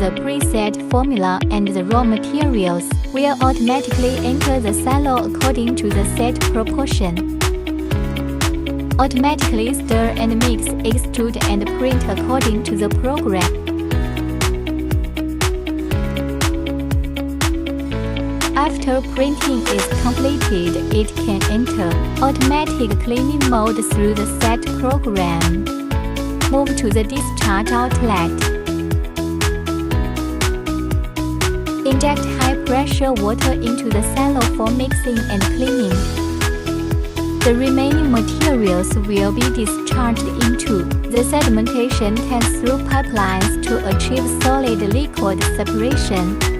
the preset formula and the raw materials will automatically enter the silo according to the set proportion. Automatically stir and mix, extrude and print according to the program. After printing is completed, it can enter automatic cleaning mode through the set program. Move to the discharge outlet. Inject high-pressure water into the silo for mixing and cleaning. The remaining materials will be discharged into the sedimentation tank through pipelines to achieve solid-liquid separation.